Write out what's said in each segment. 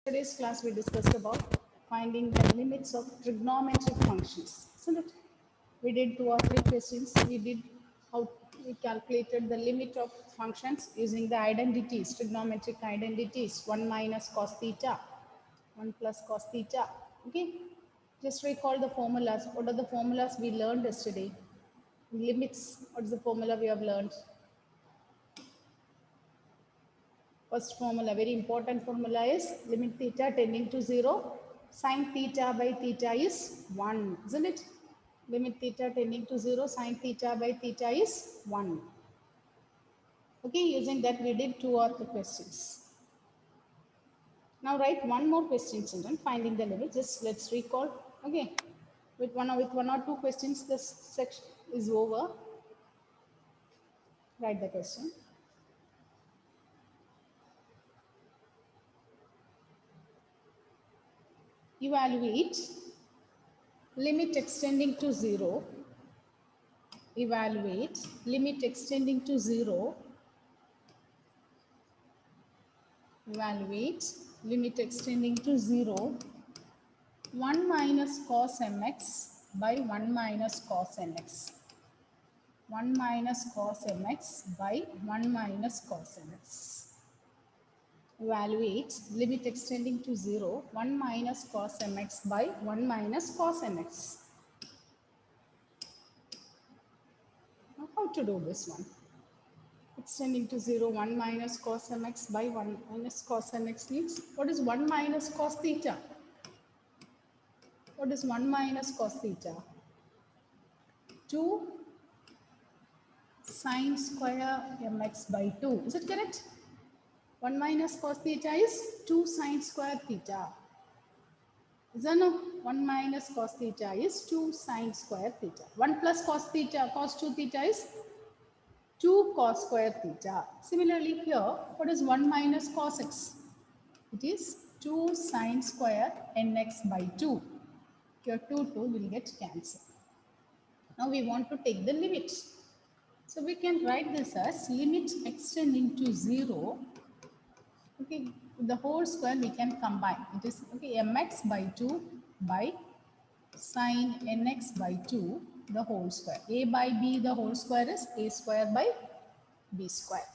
Today's class we discussed about finding the limits of trigonometric functions, isn't it? We did 2 or 3 questions. We did how we calculated the limit of functions using the identities, trigonometric identities, 1 minus cos theta, 1 plus cos theta. Okay, just recall the formulas. What are the formulas we learned yesterday? Limits, what is the formula we have learned? First formula, very important formula is limit theta tending to 0. Sine theta by theta is 1, isn't it? Limit theta tending to 0, sine theta by theta is 1. Okay, using that we did 2 or 3 questions. Now write one more question, children, finding the limit. Just let's recall. Okay, with one or two questions, this section is over. Write the question. Evaluate limit extending to 0. Evaluate limit extending to 0. Evaluate limit extending to 0. 1 minus cos mx by 1 minus cos nx. 1 minus cos mx by 1 minus cos nx. Evaluate limit extending to 0. 1 minus cos mx by 1 minus cos nx. Now how to do this one? Extending to 0, 1 minus cos mx by 1 minus cos nx means, what is 1 minus cos theta? What is 1 minus cos theta? 2 sine square mx by 2. Is it correct? 1 minus cos theta is 2 sine square theta. Is that no? 1 minus cos theta is 2 sine square theta. 1 plus cos theta, cos 2 theta is 2 cos square theta. Similarly here, what is 1 minus cos x? It is 2 sine square nx by 2. Here 2 will get cancelled. Now we want to take the limit. So we can write this as limit extending to 0. Okay, the whole square we can combine. It is okay mx by 2 by sine nx by 2 the whole square. A by b the whole square is a square by b square.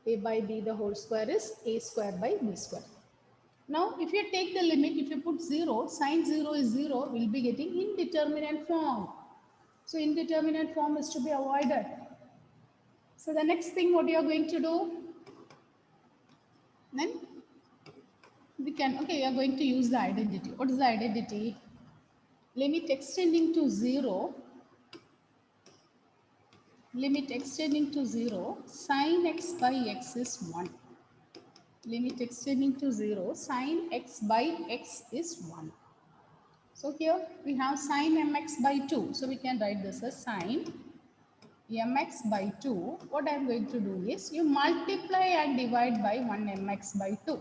A by b the whole square is a square by b square. Now if you take the limit, if you put 0, sine 0 is 0, we'll be getting indeterminate form. So indeterminate form is to be avoided. So the next thing what you are going to do, then we are going to use the identity. What is the identity? Limit extending to 0, limit extending to 0, sine x by x is 1. Limit extending to 0, sine x by x is 1. So here we have sine mx by 2. So we can write this as sine mx by 2. What I am going to do is you multiply and divide by 1 mx by 2.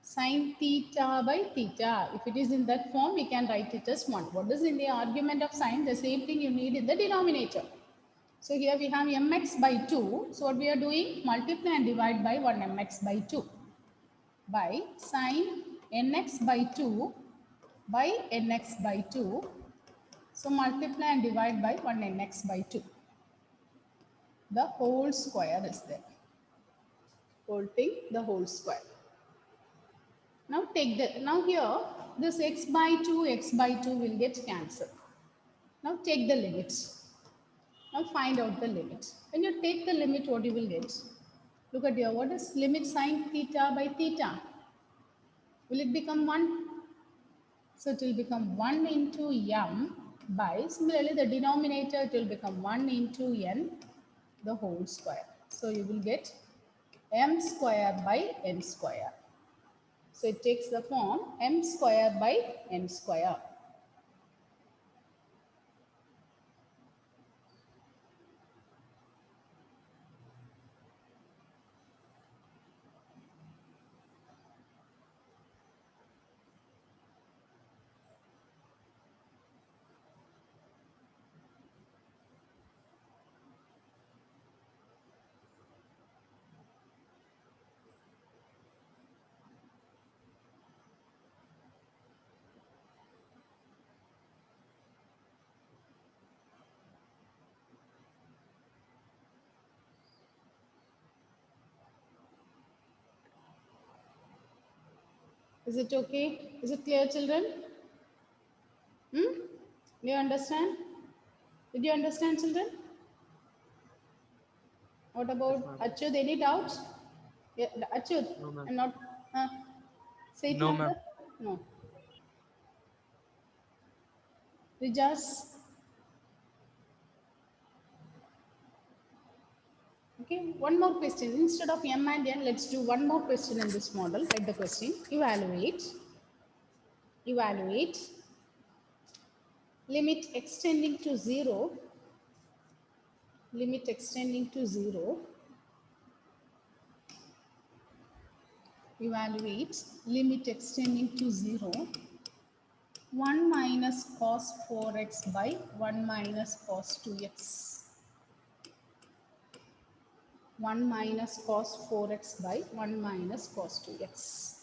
Sine theta by theta. If it is in that form, we can write it as 1. What is in the argument of sine? The same thing you need in the denominator. So here we have mx by 2. So what we are doing? Multiply and divide by 1 mx by 2 by sine nx by 2 by nx by 2. So multiply and divide by 1 nx by 2. The whole square is there. Whole thing, the whole square. Now take now here this x by 2 will get cancelled. Now take the limit. Now find out the limit. When you take the limit, what you will get? Look at here, what is limit sine theta by theta? Will it become 1? So it will become 1 into m by, similarly the denominator it will become 1 into n the whole square. So you will get m square by n square. So it takes the form m square by n square. Is it okay? Is it clear, children? Hmm? Do you understand? Did you understand, children? What Yes, about ma'am. Achyut? Any doubts? Yeah, Achyut, No, ma'am. and not say it No, louder. ma'am. No. Rijas. Okay, one more question. Instead of M and N, let's do one more question in this model. Write the question. Evaluate. Evaluate. Limit extending to 0. Limit extending to 0. Evaluate. Limit extending to 0. 1 minus cos 4x by 1 minus cos 2x. 1 minus cos 4x by 1 minus cos 2x.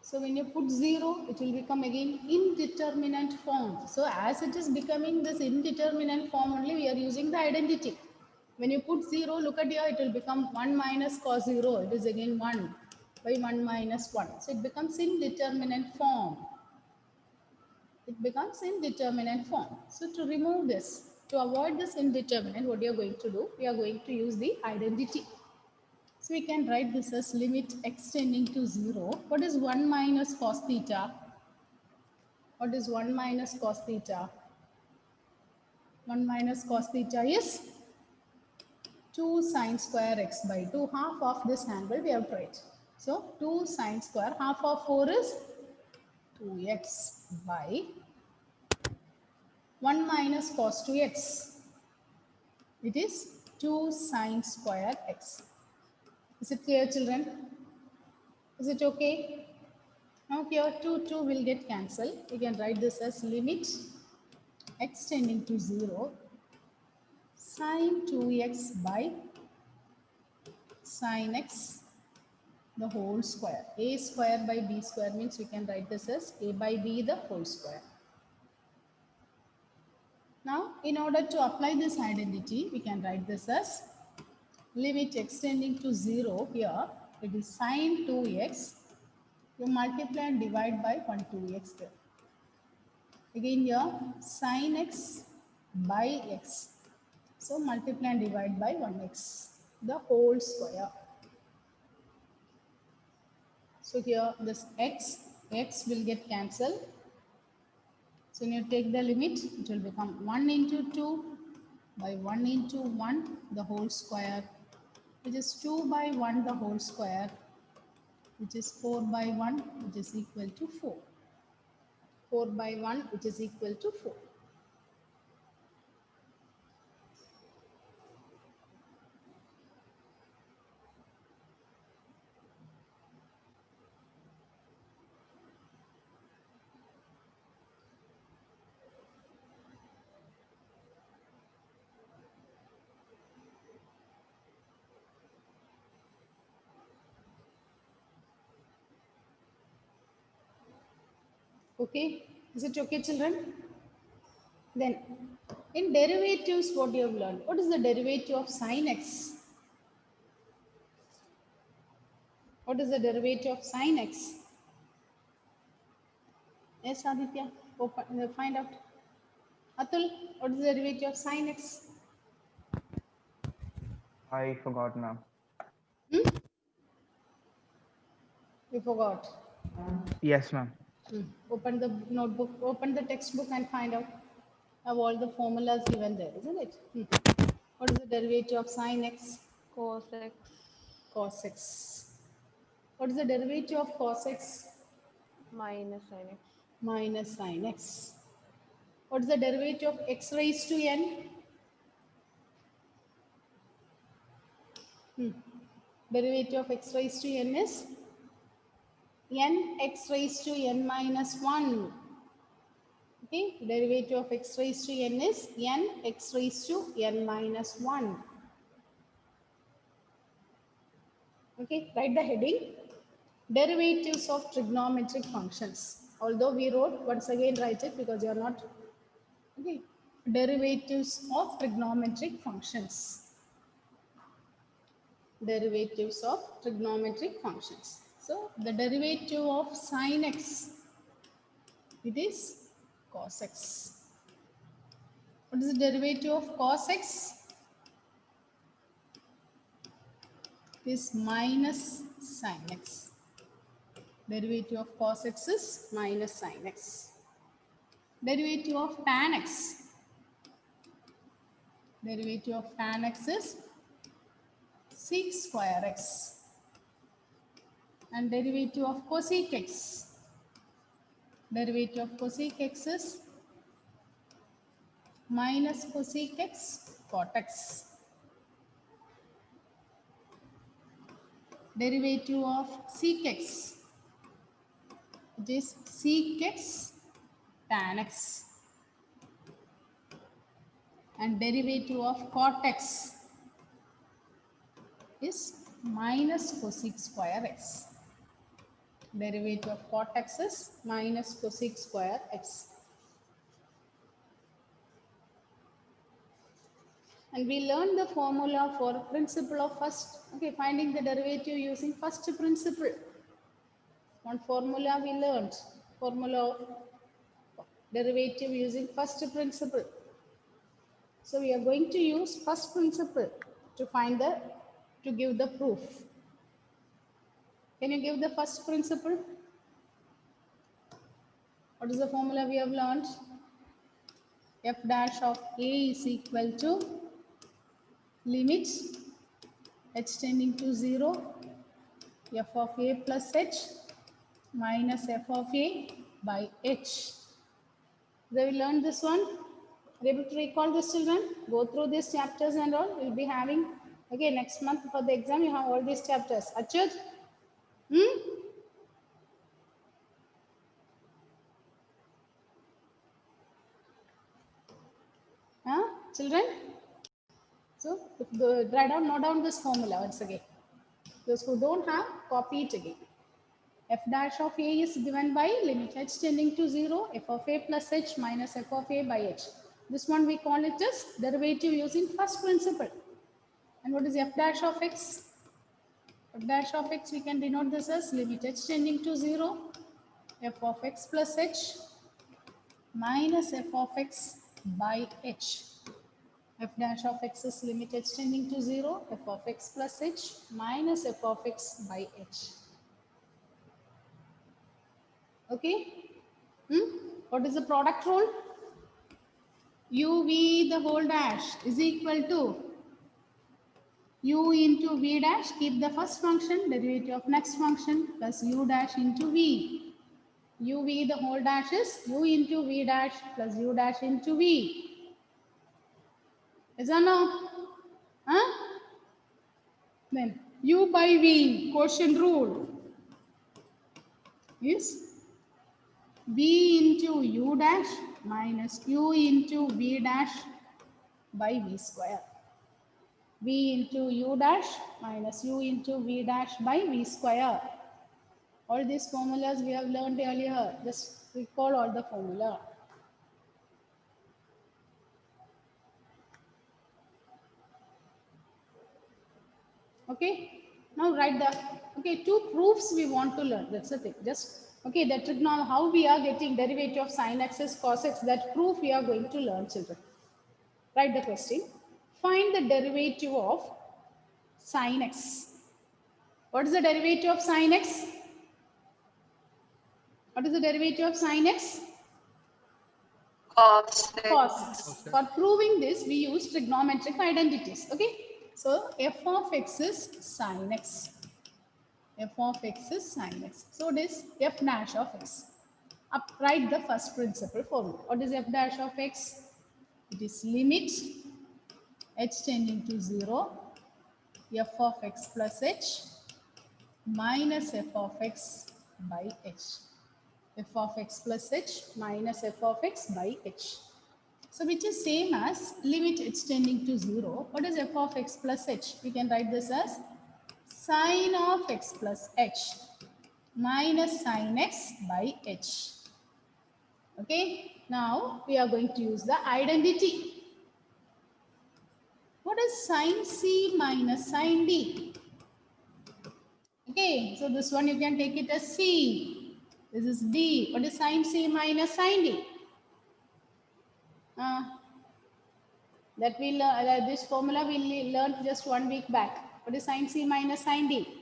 So when you put 0, it will become again indeterminate form. So as it is becoming this indeterminate form only, we are using the identity. When you put 0, look at here, it will become 1 minus cos 0. It is again 1 by 1 minus 1. So it becomes indeterminate form. It becomes indeterminate form. So to remove this, to avoid this indeterminate, what we are going to do? We are going to use the identity. So we can write this as limit extending to 0. What is 1 minus cos theta? What is 1 minus cos theta? 1 minus cos theta is 2 sine square x by 2. Half of this angle we have tried. So 2 sine square, half of 4 is 2x by 1 minus cos 2x. It is 2 sine square x. Is it clear, children? Is it okay? Now here 2 will get cancelled. You can write this as limit extending to 0 sine 2x by sine x the whole square. A square by b square means we can write this as a by b the whole square. Now in order to apply this identity, we can write this as limit extending to 0 here. It is sine 2x. You multiply and divide by 1 2x there. Again here sine x by x. So multiply and divide by 1x, the whole square. So here this x will get cancelled. So when you take the limit, it will become 1 into 2 by 1 into 1 the whole square, which is 2 by 1 the whole square, which is 4 by 1, which is equal to 4. 4 by 1, which is equal to 4. Okay, is it okay, children? Then in derivatives, what you have learned? What is the derivative of sine x? What is the derivative of sine x? Yes, Aditya, find out. Atul, what is the derivative of sine x? I forgot, ma'am. Hmm? You forgot. Yes, ma'am. Open the notebook, open the textbook and find out. Have all the formulas given there, isn't it? What is the derivative of sine x? Cos x Cos x. What is the derivative of cos x? minus sin x. Minus sine x. What is the derivative of x raised to n? Derivative of x raised to n is n x raised to n minus 1. Okay, derivative of x raised to n is n x raised to n minus 1. Okay, write the heading. Derivatives of trigonometric functions. Although we wrote, once again write it because you are not. Okay, derivatives of trigonometric functions. derivatives of trigonometric functions. So the derivative of sine x, it is cos x. What is the derivative of cos x? It is minus sine x. Derivative of cos x is minus sine x. Derivative of tan x. Derivative of tan x is sec square x. And derivative of cosec x. Derivative of cosec x is minus cosec x cot x. Derivative of sec x, it is sec x tan x. And derivative of cot x is minus cosec square x. Derivative of cot x is minus cosec square x. And we learned the formula for principle of first, finding the derivative using first principle. One formula we learned, formula of derivative using first principle. So we are going to use first principle to give the proof. Can you give the first principle? What is the formula we have learned? F dash of A is equal to limit h tending to 0, f of A plus h minus f of A by h. Have you learned this one? Are you able to recall this, children? Go through these chapters and all. We'll be having, next month for the exam, you have all these chapters. Achyut? Children? So, write down, note down this formula once again. Those who don't have, copy it again. F dash of A is given by limit h tending to 0, f of A plus h minus f of A by h. This one we call it as derivative using first principle. And what is f dash of x? F dash of x, we can denote this as limit h tending to 0, f of x plus h minus f of x by h. F dash of x is limit h tending to 0, f of x plus h minus f of x by h. Okay? What is the product rule? uv the whole dash is equal to u into v dash, keep the first function, derivative of next function, plus u dash into v. uv the whole dash is u into v dash plus u dash into v. Is or no? Then u by v, quotient rule, is v into u dash minus u into v dash by v square. v into u dash minus u into v dash by v square. All these formulas we have learned earlier. Just recall all the formula. Okay. Now write the, two proofs we want to learn. That's the thing. Just, the trigonometry, how we are getting derivative of sin x is cos x, that proof we are going to learn, children. Write the question. Find the derivative of sin x. What is the derivative of sin x? What is the derivative of sin x? Cos x. Cos x. For proving this, we use trigonometric identities. Okay. So f of x is sin x. F of x is sin x. So it is f dash of x. Write the first principle formula. What is f dash of x? It is limit h tending to 0, f of x plus h minus f of x by h. F of x plus h minus f of x by h. So which is same as limit h tending to 0. What is f of x plus h? We can write this as sin of x plus h minus sin x by h. Okay. Now we are going to use the identity. What is sin c minus sin d? Okay, so this one you can take it as C. This is D. What is sine C minus sine D? Uh, that we learn, this formula we learned just 1 week back. What is sine C minus sine D?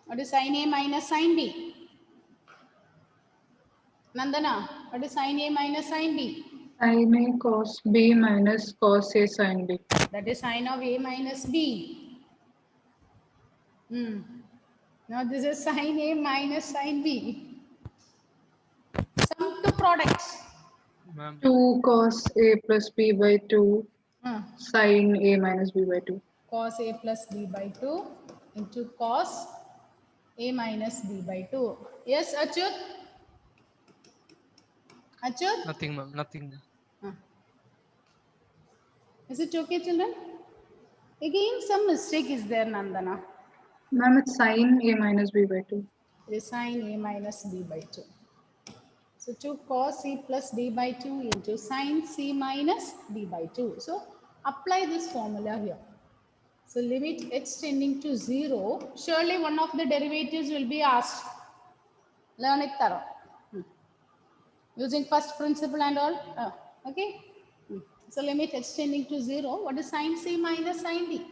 What is sine A minus sine B? Nandana, what is sine A minus sine B? Sin A cos B minus cos A sin B. That is sine of A minus B. Now this is sine A minus sine B. Sum to products. Ma'am. 2 cos A plus B by 2 Hmm. sin A minus B by 2. Cos A plus B by 2 into cos A minus B by 2. Yes, Achyut? Achyut? Nothing, ma'am. Nothing. Is it okay, children? Again, some mistake is there, Nandana. Ma'am, it's sin A minus B by 2. It is sine A minus B by 2. So 2 cos C plus D by 2 into sine C minus D by 2. So apply this formula here. So limit h tending to 0. Surely one of the derivatives will be asked. Learn it thorough. Using first principle and all. Okay. So limit h tending to 0. What is sine C minus sine D?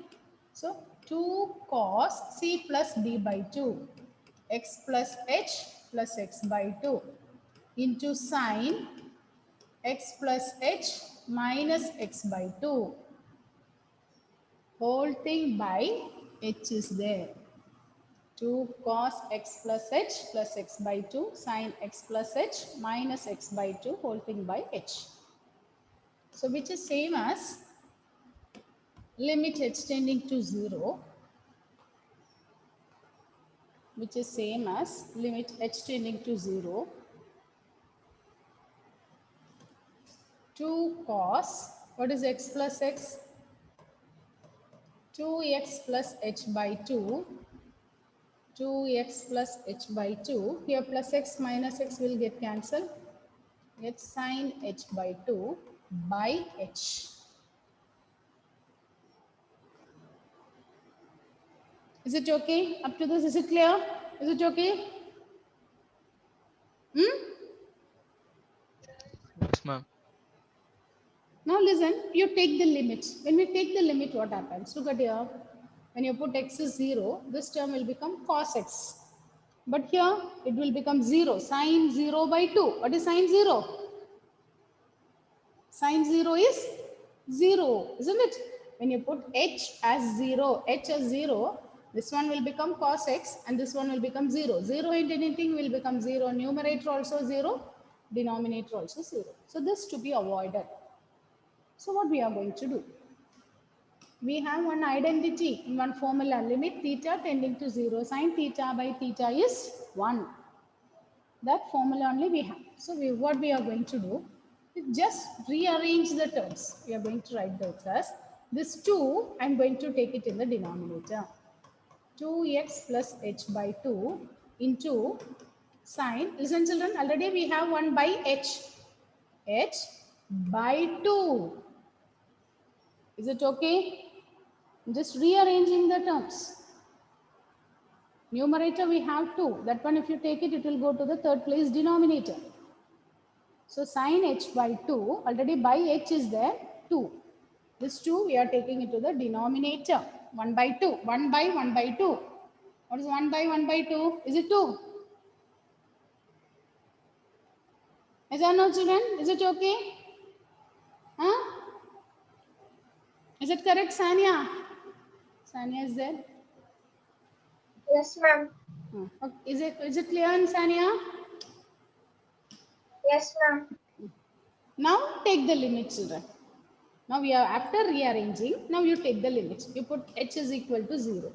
So 2 cos C plus D by 2. X plus h plus x by 2 into sine x plus h minus x by 2. Whole thing by h is there. 2 cos x plus h plus x by 2 sine x plus h minus x by 2 whole thing by h. So which is same as limit h tending to 0, which is same as limit h tending to 0, 2 cos, what is x plus x? 2x plus h by 2, 2x plus h by 2. Here plus x minus x will get cancelled. Get sine h by 2 by h. Is it okay? Up to this, is it clear? Is it okay? Yes, ma'am. Now listen, you take the limit. When we take the limit, what happens? Look at here. When you put x is 0, this term will become cos x. But here, it will become 0. Sine 0 by 2. What is sine 0? Sine 0 is 0, isn't it? When you put h as 0, this one will become cos x and this one will become 0. 0 into anything will become 0. Numerator also 0, denominator also 0. So this to be avoided. So what we are going to do? We have one identity in one formula, limit theta tending to 0, sine theta by theta is 1. That formula only we have. So what we are going to do is just rearrange the terms. We are going to write those as this 2, I am going to take it in the denominator. 2x plus h by 2 into sine. Listen children, already we have 1 by h. h by 2. Is it okay? Just rearranging the terms. Numerator we have 2. That one if you take it, it will go to the third place denominator. So sine h by 2, already by h is there, 2. This 2 we are taking it to the denominator. 1 by 2. 1 by 1 by 2. What is 1 by 1 by 2? Is it 2? Is that no children? Is it okay? Huh? Is it correct, Sanya? Sanya is there? Yes, ma'am. Okay. Is it clear, Sanya? Yes, ma'am. Now take the limit, children. Now we are after rearranging. Now you take the limit. You put h is equal to 0.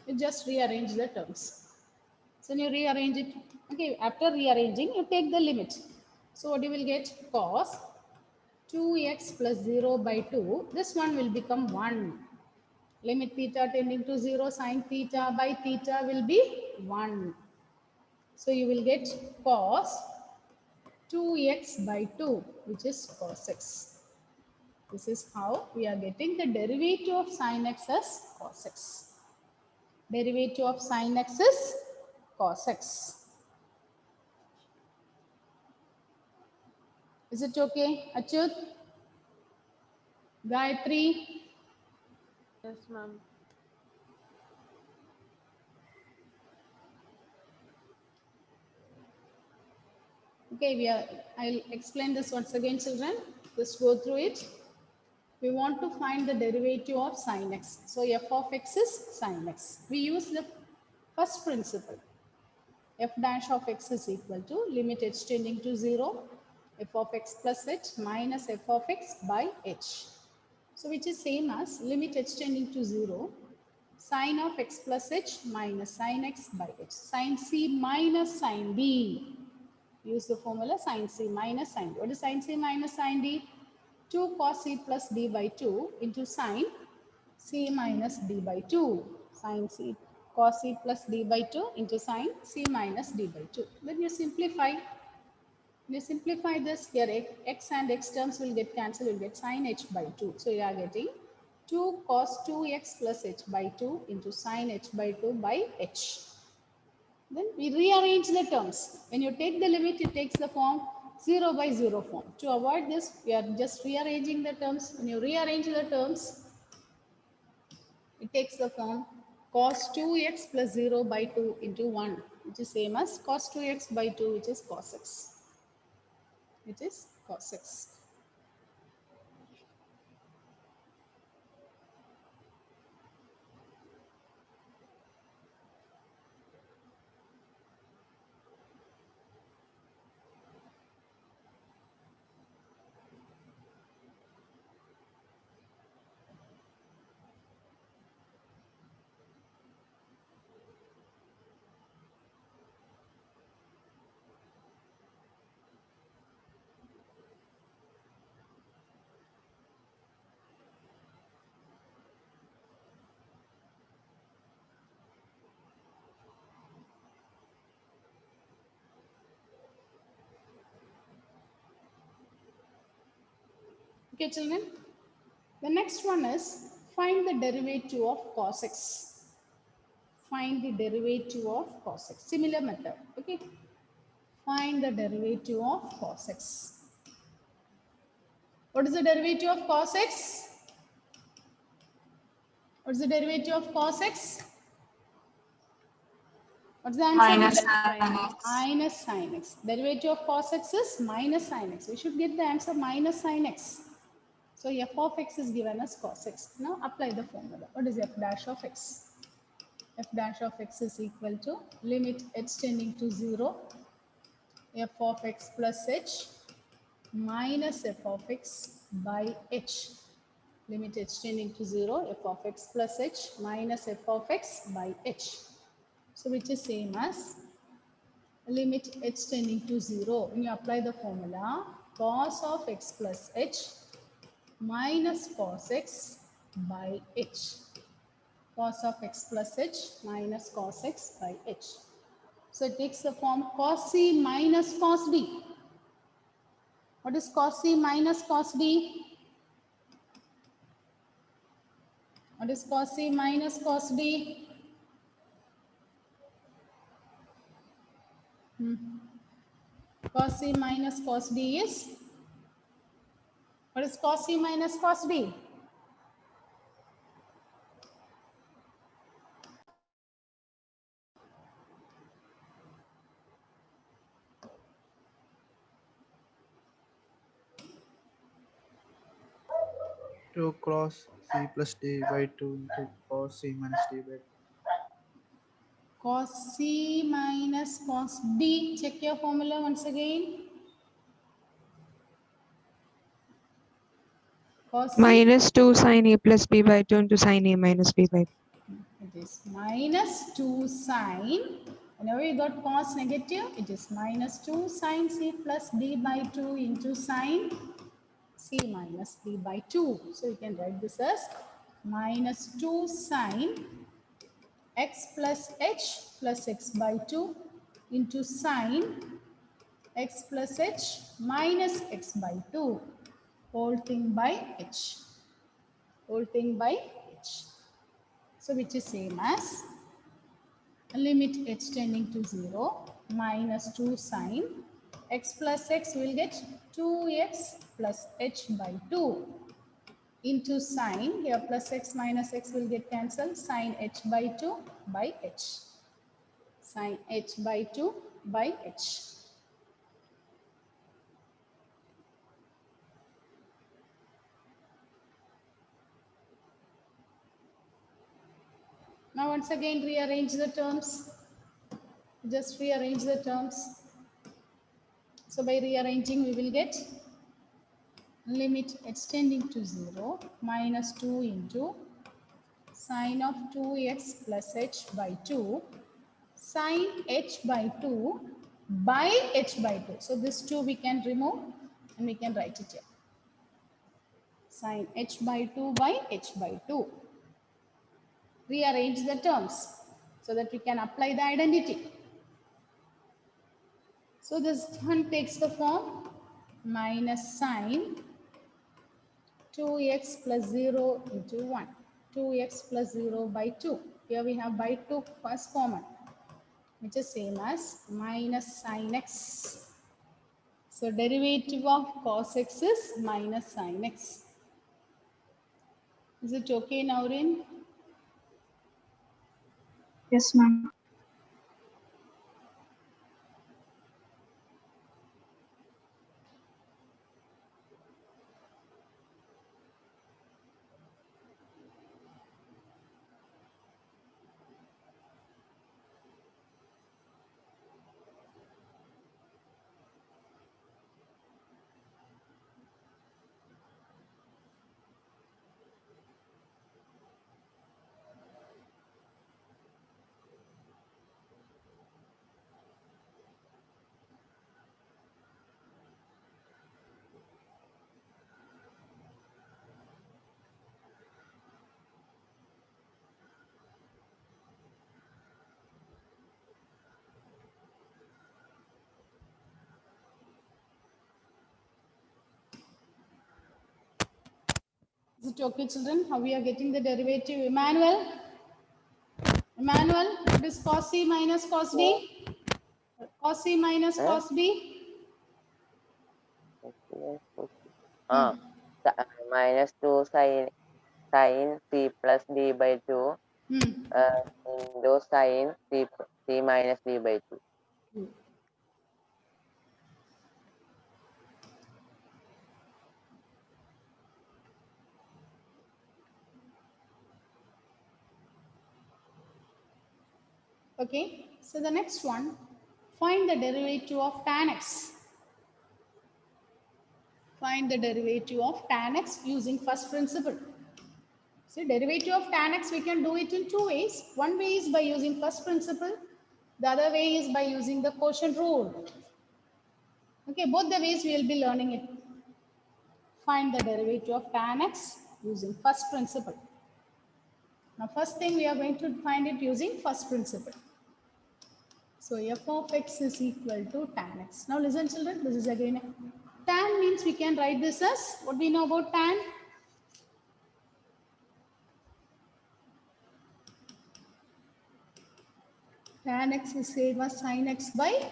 You just rearrange the terms. So you rearrange it. Okay, after rearranging, you take the limit. So what you will get? Cos 2x plus 0 by 2. This one will become 1. Limit theta tending to 0, sine theta by theta will be 1. So you will get cos 2x by 2, which is cos x. This is how we are getting the derivative of sin x as cos x. Derivative of sin x is cos x. Is it okay, Achyut? Gayatri? Yes, ma'am. Okay, I'll explain this once again, children. Just go through it. We want to find the derivative of sin x. So f of x is sin x. We use the first principle. F dash of x is equal to limit h tending to 0, f of x plus h minus f of x by h. So which is same as limit h tending to 0, sin of x plus h minus sin x by h. Sin c minus sin d. Use the formula sin c minus sin d. What is sin c minus sin d? 2 cos c plus d by 2 into sin c minus d by 2. Sin c cos c plus d by 2 into sin c minus d by 2. Then you simplify. When you simplify this, here x and x terms will get cancelled. You will get sin h by 2. So you are getting 2 cos 2x plus h by 2 into sin h by 2 by h. Then we rearrange the terms. When you take the limit, it takes the form 0 by 0 form. To avoid this, we are just rearranging the terms. When you rearrange the terms, it takes the form cos 2x plus 0 by 2 into 1, which is same as cos 2x by 2, which is cos x. It is cos x. Okay, children. The next one is find the derivative of cos x. Find the derivative of cos x. Similar method. Okay. Find the derivative of cos x. What is the derivative of cos x? What is the derivative of cos x? What's the answer? Minus Sin sin x. x. Minus sin x. Derivative of cos x is minus sin x. We should get the answer minus sin x. So f of x is given as cos x. Now apply the formula. What is f dash of x? F dash of x is equal to limit h tending to 0, f of x plus h minus f of x by h. Limit h tending to 0, f of x plus h minus f of x by h. So which is same as limit h tending to 0. When you apply the formula, cos of x plus h minus cos x by h. Cos of x plus h minus cos x by h. So it takes the form cos c minus cos d. What is cos c minus cos d? What is cos c minus cos d? Cos c minus cos d is? What is cos c minus cos d? Two cos c plus d by 2 into cos c minus d by 2. Cos c minus cos d. Check your formula once again. Cos c, minus 2 sin a plus b by 2 into sin a minus b by 2. it is minus 2 sine. Whenever you got cos negative, it is minus 2 sine c plus d by 2 into sine c minus d by 2. So you can write this as minus 2 sine x plus h plus x by 2 into sine x plus h minus x by 2. whole thing by h. Whole thing by h. So which is same as limit h tending to 0 minus 2 sine x plus x will get 2x plus h by 2 into sine, here plus x minus x will get cancelled, sine h by 2 by h. Sine h by 2 by h. Now once again rearrange the terms. Just rearrange the terms. So by rearranging we will get limit h tending to 0 minus 2 into sine of 2x plus h by 2 sine h by 2 by h by 2. So this 2 we can remove and we can write it here. Sine h by 2 by h by 2. Rearrange the terms so that we can apply the identity. So this one takes the form minus sine 2x plus 0 into 1. 2x plus 0 by 2. Here we have by 2 first common, which is same as minus sine x. So derivative of cos x is minus sine x. Is it okay, Naurin? Yes, ma'am. Is it okay, children? How we are getting the derivative? Emmanuel? Emmanuel, what is cos C minus cos D? Cos C minus cos D? Ah, minus 2 sine c plus d by 2 into sine c minus d by 2. Okay, so the next one, find the derivative of tan x. Find the derivative of tan x using first principle. See, derivative of tan x, we can do it in two ways. One way is by using first principle. The other way is by using the quotient rule. Okay, both the ways we will be learning it. Find the derivative of tan x using first principle. Now, first thing we are going to find it using first principle. So, f of x is equal to tan x. Now, listen children, this is again, tan means we can write this as, what we know about tan? Tan x is same as sin x by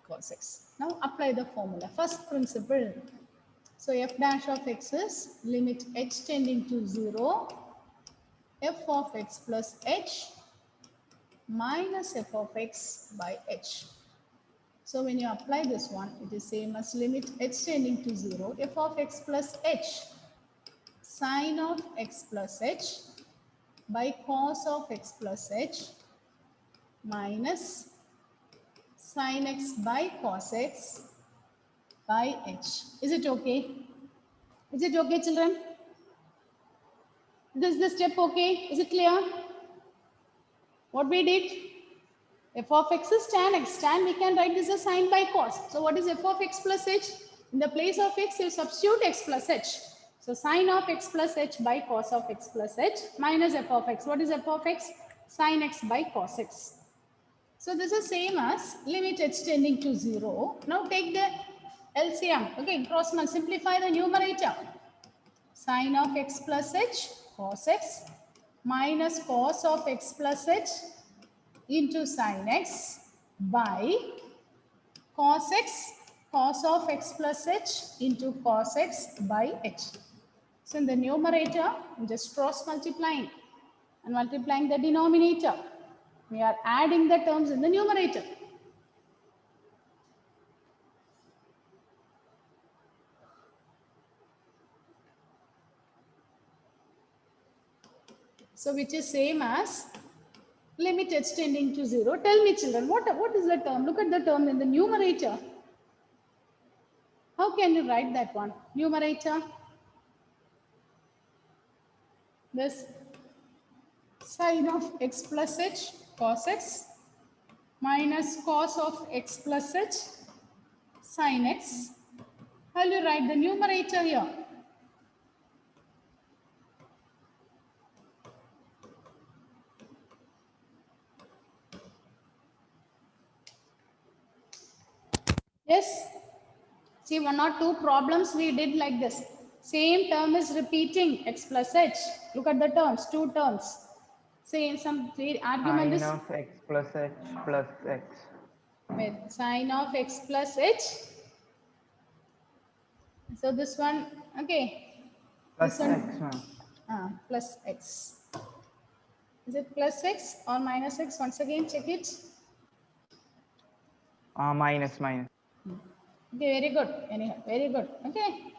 cos x. Now, apply the formula, first principle. So, f dash of x is limit h tending to 0, f of x plus h minus f of x by h. So when you apply this one, it is same as limit h tending to 0, f of x plus h sine of x plus h by cos of x plus h minus sine x by cos x by h. Is it okay? Is it okay, children? Is the step okay? Is it clear? What we did? F of x is tan x. Tan we can write this as sine by cos. So what is f of x plus h? In the place of x, you substitute x plus h. So sine of x plus h by cos of x plus h minus f of x. What is f of x? Sine x by cos x. So this is same as limit h tending to 0. Now take the LCM. Okay, cross simplify the numerator. Sine of x plus h cos x minus cos of x plus h into sin x by cos x cos of x plus h into cos x by h. So in the numerator, just cross multiplying and multiplying the denominator. We are adding the terms in the numerator. So which is same as limit h tending to 0. Tell me children, what is the term? Look at the term in the numerator. How can you write that one? Numerator. This sine of x plus h cos x minus cos of x plus h sin x. How will you write the numerator here? Yes. See, one or two problems we did like this. Same term is repeating, x plus h. Look at the terms, two terms. Same, some argument is Sine of x plus h plus x. with sine of x plus h. So this one, okay. Plus This one, x, ma'am. Plus x. Is it plus x or minus x? Once again, check it. Minus. Okay, very good. Anyhow, very good. Okay.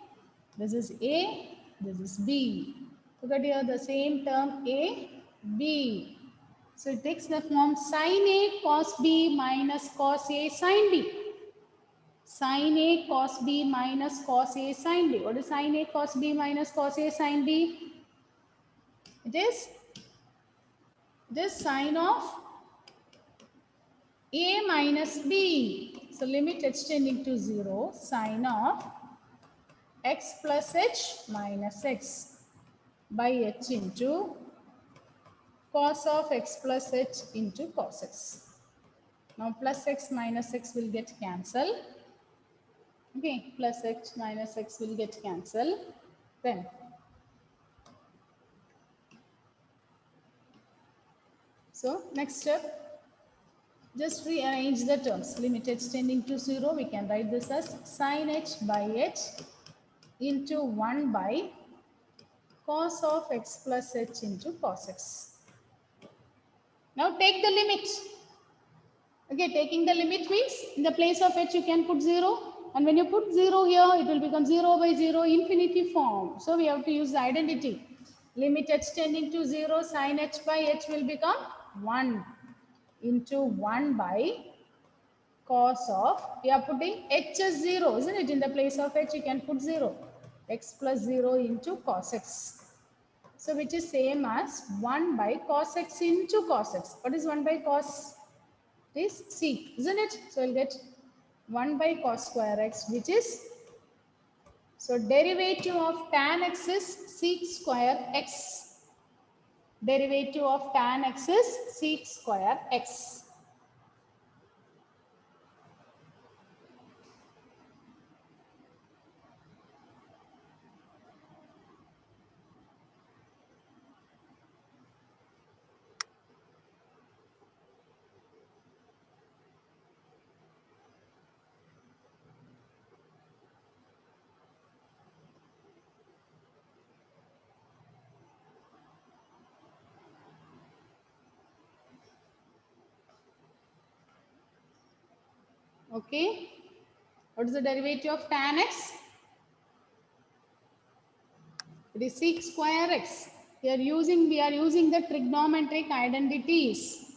This is A, this is B. Look at here, the same term A, B. So it takes the form sin A cos B minus cos A sin B. Sin A cos B minus cos A sin B. What is sin A cos B minus cos A sin B? It is sine of A minus B. So limit h tending to 0, sine of x plus h minus x by h into cos of x plus h into cos x. Now plus x minus x will get cancelled. Okay, plus x minus x will get cancelled. Then so next step, just rearrange the terms. Limit h tending to 0, we can write this as sin h by h into 1 by cos of x plus h into cos x. Now take the limit. Okay, taking the limit means in the place of h you can put 0. And when you put 0 here, it will become 0 by 0 infinity form. So we have to use the identity. Limit h tending to 0, sin h by h will become 1 into 1 by cos of, we are putting h as 0, isn't it? In the place of h, you can put 0. X plus 0 into cos x. So which is same as 1 by cos x into cos x. What is 1 by cos? It is sec, isn't it? So we'll get 1 by cos square x, which is, so derivative of tan x is sec square x. Derivative of tan x is sec square x. Okay. What is the derivative of tan x? It is sec square x. We are using the trigonometric identities.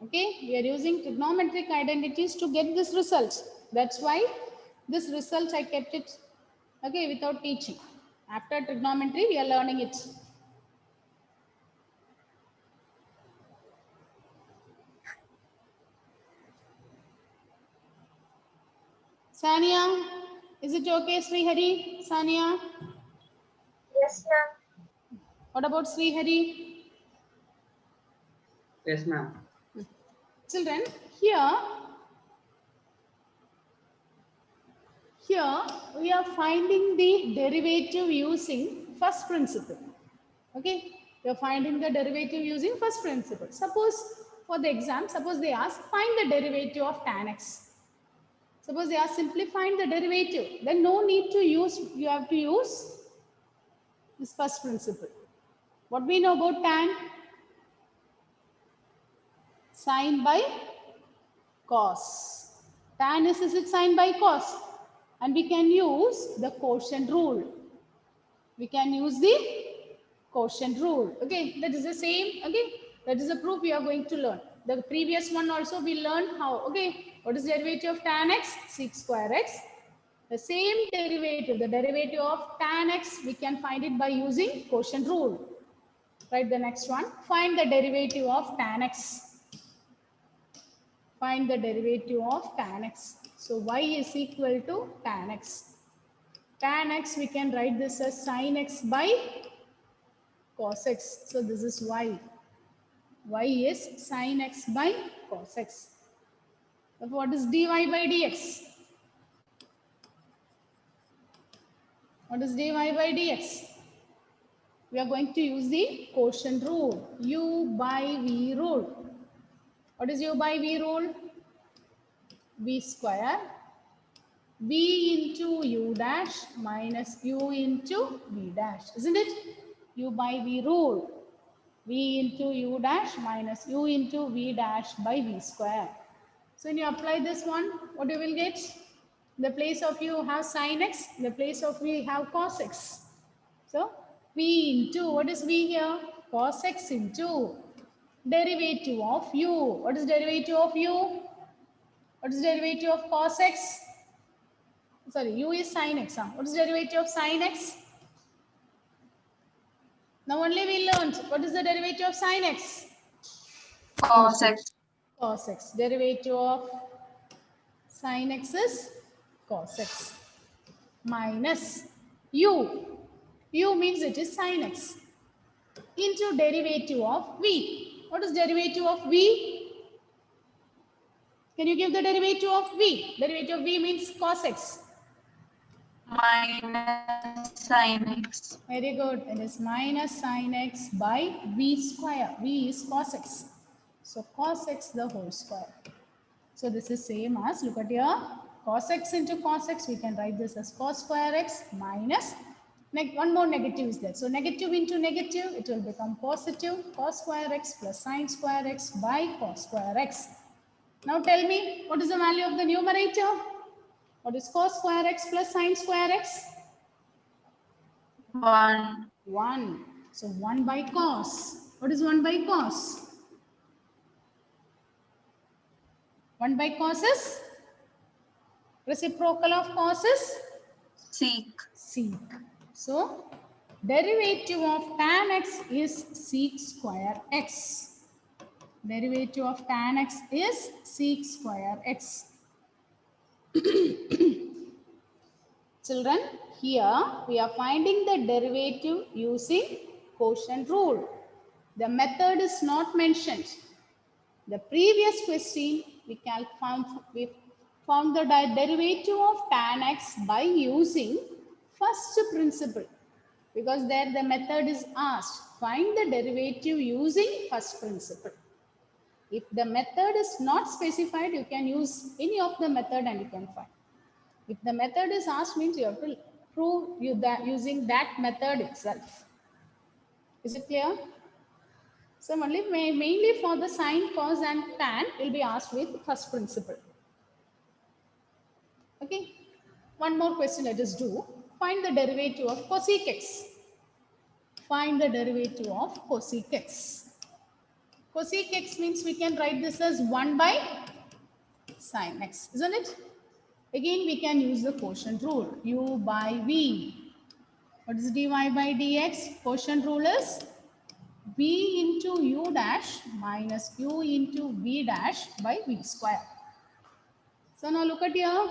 Okay, we are using trigonometric identities to get this result. That's why this result I kept it, okay, without teaching. After trigonometry, we are learning it. Sania, is it okay, Srihari? Sania? Yes, ma'am. What about Srihari? Yes, ma'am. Children, Here we are finding the derivative using first principle. Okay, we are finding the derivative using first principle. Suppose for the exam, suppose they ask find the derivative of tan x. Suppose they are simplifying the derivative, then no need to use, you have to use this first principle. What we know about tan? Sine by cos. Tan is sine by cos. And we can use the quotient rule. We can use the quotient rule. Okay, that is the same. Okay, that is the proof we are going to learn. The previous one also we learned how. Okay, what is the derivative of tan x? Sec square x. The same derivative, the derivative of tan x, we can find it by using quotient rule. Right, the next one. Find the derivative of tan x. Find the derivative of tan x. So y is equal to tan x. Tan x, we can write this as sin x by cos x. So this is y. Y is sin x by cos x. But what is dy by dx? What is dy by dx? We are going to use the quotient rule. U by v rule. What is u by v rule? V square. V into u dash minus u into v dash. Isn't it? U by v rule. V into u dash minus u into v dash by v square. So when you apply this one, what you will get? In the place of u have sin x, in the place of v have cos x. So v into, what is v here? Cos x into derivative of u. What is derivative of u? What is derivative of cos x? Sorry, u is sin x. Huh? What is derivative of sin x? Now only we learned what is the derivative of sin x? Cos x. Cos x. Derivative of sin x is cos x minus u. U means it is sin x into derivative of v. What is derivative of v? Can you give the derivative of v? Derivative of v means cos x. Minus sin x. Very good. It is minus sin x by v square. V is cos x. So cos x the whole square. So this is same as, look at here, cos x into cos x. We can write this as cos square x minus, one more negative is there. So negative into negative, it will become positive cos square x plus sin square x by cos square x. Now tell me, what is the value of the numerator? What is cos square x plus sin square x? 1. 1. So 1 by cos. What is 1 by cos? 1 by cos is? Reciprocal of cos is? Sec. Sec. So derivative of tan x is sec square x. Derivative of tan x is sec square x. Children, here we are finding the derivative using quotient rule. The method is not mentioned. The previous question we found the derivative of tan x by using first principle, because there the method is asked, find the derivative using first principle. If the method is not specified, you can use any of the method and you can find. If the method is asked, means you have to prove that using that method itself. Is it clear? So only mainly for the sine, cos and tan will be asked with first principle. Okay. One more question let us do. Find the derivative of cosec x. Find the derivative of cosec x. Cosec x means we can write this as 1 by sin x, isn't it? Again, we can use the quotient rule, u by v. What is dy by dx? Quotient rule is v into u dash minus u into v dash by v square. So now look at here.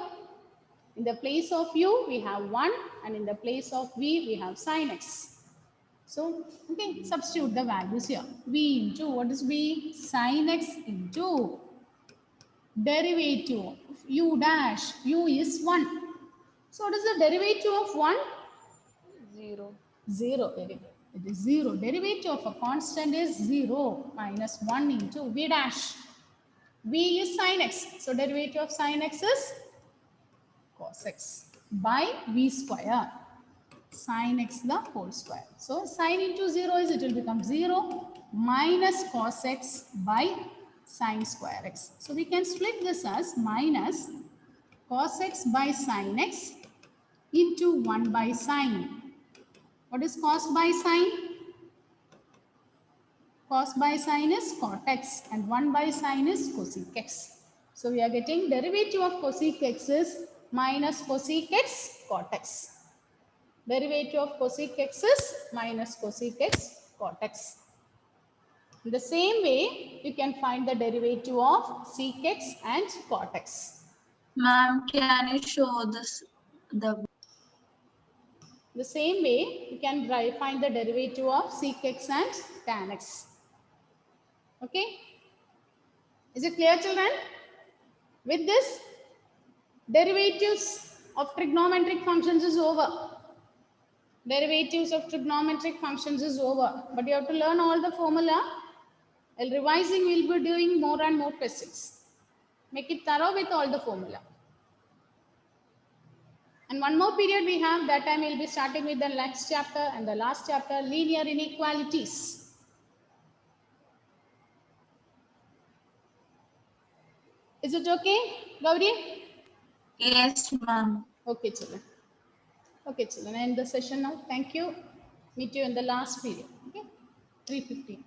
In the place of u, we have 1, and in the place of v, we have sin x. So, okay, substitute the values here. V into, what is v? Sin x into derivative of u dash. U is 1. So what is the derivative of 1? 0. 0. Very good. It is 0. Derivative of a constant is 0 minus 1 into v dash. V is sin x. So derivative of sin x is cos x by v square. Sin x the whole square. So sin into 0 is, it will become 0 minus cos x by sin square x. So we can split this as minus cos x by sin x into 1 by sin. What is cos by sin? Cos by sin is cot x and 1 by sin is cosec x. So we are getting derivative of cosec x is minus cosec x cot x. Derivative of cosec x is minus cosec x cot x. In the same way, you can find the derivative of sec x and cot x. Ma'am, can you show this the The same way, you can find the derivative of sec x and tan x. Okay? Is it clear, children? With this, derivatives of trigonometric functions is over. Derivatives of trigonometric functions is over. But you have to learn all the formula. While revising, we will be doing more and more questions. Make it thorough with all the formula. And one more period we have, that time we will be starting with the next chapter and the last chapter, linear inequalities. Is it okay, Gauri? Yes, ma'am. Okay, children. Okay, children. End the session now. Thank you. Meet you in the last period. Okay, 3:15.